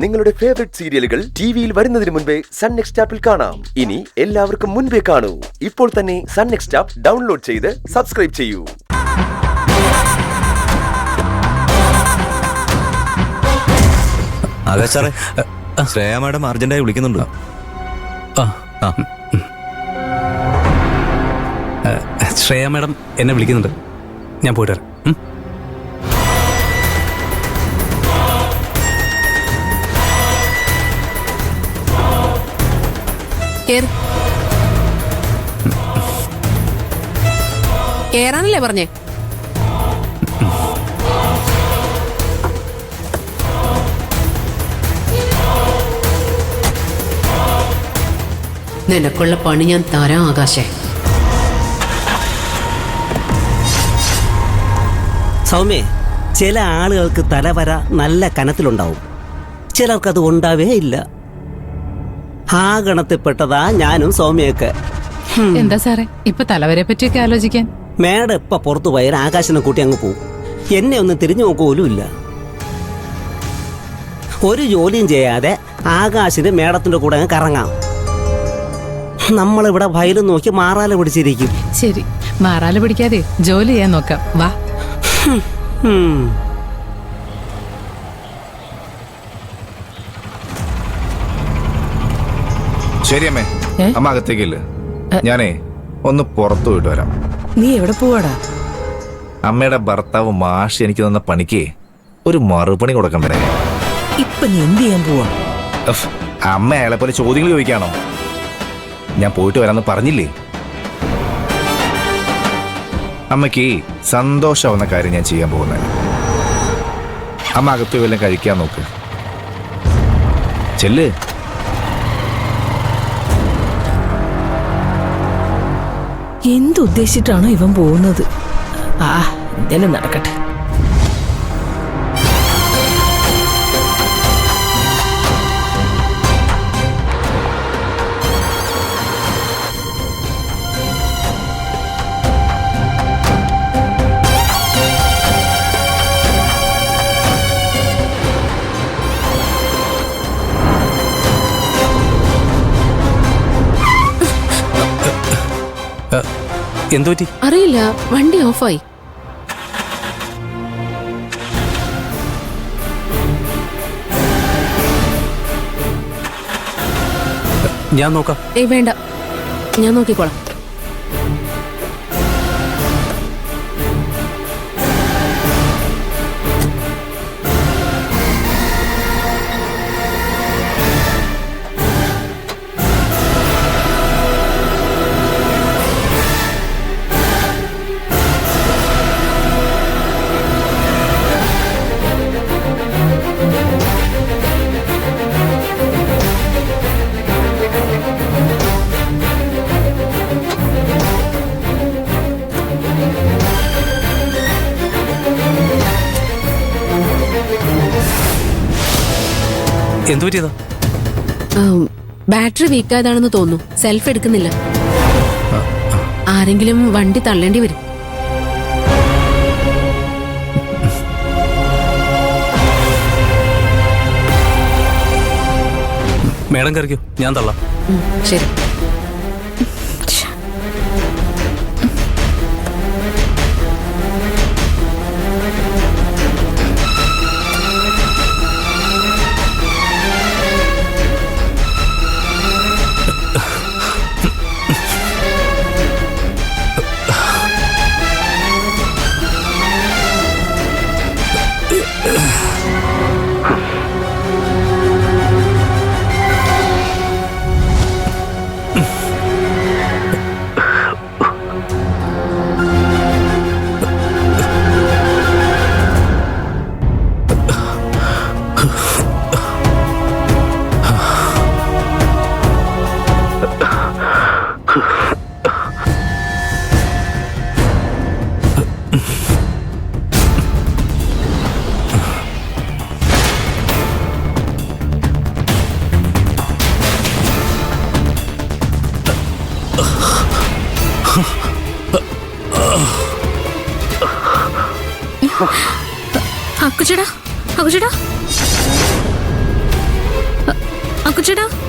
നിങ്ങളുടെ ഫേവറേറ്റ് സീരിയലുകൾ ടിവിയിൽ വരുന്നതിന് മുൻപേ സൺ നെക്സ്റ്റ് ആപ്പിൽ കാണാം. ഇനി എല്ലാവർക്കും മുൻപേ കാണൂ. ഇപ്പോൾ തന്നെ സൺ നെക്സ്റ്റ് ആപ്പ് ഡൗൺലോഡ് ചെയ്ത് സബ്സ്ക്രൈബ് ചെയ്യൂ. ആകാശ് സാറേ, ശ്രേയ മാഡം അർജന്റായി വിളിക്കുന്നുണ്ട്. ശ്രേയ മാഡം എന്നെ വിളിക്കുന്നുണ്ട്, ഞാൻ പോയിട്ട് വരാം. കേറാനല്ലേ പറഞ്ഞേ? നിനക്കുള്ള പണി ഞാൻ തരാം ആകാശേ. സൗമ്യേ, ചില ആളുകൾക്ക് തലവര നല്ല കനത്തിലുണ്ടാവും, ചിലർക്ക് അത് ഉണ്ടാവേ ഇല്ല. ആ ഗണത്തിൽപ്പെട്ടതാ ഞാനും സൗമ്യൊക്കെ. എന്താ സാറേ ഇപ്പൊ തലവരെ പറ്റിയൊക്കെ ആലോചിക്കാൻ? മേഡം ഇപ്പൊ പുറത്തു പോയാൽ ആകാശനെ കൂട്ടി അങ്ങ് പോവും. എന്നെ ഒന്ന് തിരിഞ്ഞു നോക്കുപോലുമില്ല. ഒരു ജോലിയും ചെയ്യാതെ ആകാശിന് മേഡത്തിന്റെ കൂടെ അങ്ങ് കറങ്ങാം. നമ്മളിവിടെ വയലും നോക്കി മാറാല പിടിച്ചിരിക്കും. ശരി, മാറാല പിടിക്കാതെ ജോലി ചെയ്യാൻ നോക്കാം, വാ. ശരി അമ്മേ, അമ്മ അകത്തേക്കില്ല. ഞാനേ ഒന്ന് പുറത്തു പോയിട്ട് വരാം. നീ എവിടെ പോവാടാ? അമ്മയുടെ ഭർത്താവ് മാഷ് എനിക്ക് തന്ന പണിക്ക് ഒരു മറുപണി കൊടുക്കണ്ടേ? ഇപ്പൊ നീ എന്ത് ചെയ്യാൻ പോവാ? അമ്മ അയാളെ പോലെ ചോദ്യങ്ങൾ ചോദിക്കാണോ? ഞാൻ പോയിട്ട് വരാന്ന് പറഞ്ഞില്ലേ? അമ്മയ്ക്ക് സന്തോഷമാവുന്ന കാര്യം ഞാൻ ചെയ്യാൻ പോകുന്നത്. അമ്മ അകത്ത് വല്ലതും കഴിക്കാൻ നോക്ക്. ചെല്ല്. എന്തുദ്ദേശിച്ചിട്ടാണോ ഇവൻ പോകുന്നത്? എന്തേലും നടക്കട്ടെ. എന്തു പറ്റി? അറിയില്ല, വണ്ടി ഓഫായി. ഞാൻ നോക്കാം. ഏയ് വേണ്ട, ഞാൻ നോക്കിക്കോളാം. എന്തു പറ്റിയതാ? ബാറ്ററി വീക്കായതാണെന്ന് തോന്നുന്നു. സെൽഫ് എടുക്കുന്നില്ല. ആരെങ്കിലും വണ്ടി തള്ളേണ്ടി വരും. മേഡം കയറിക്കോ, ഞാൻ തള്ളാം. ശരി. അക്കുചേട്ടാ, അക്കുചേട്ടാ, ജോർജേട്ടാ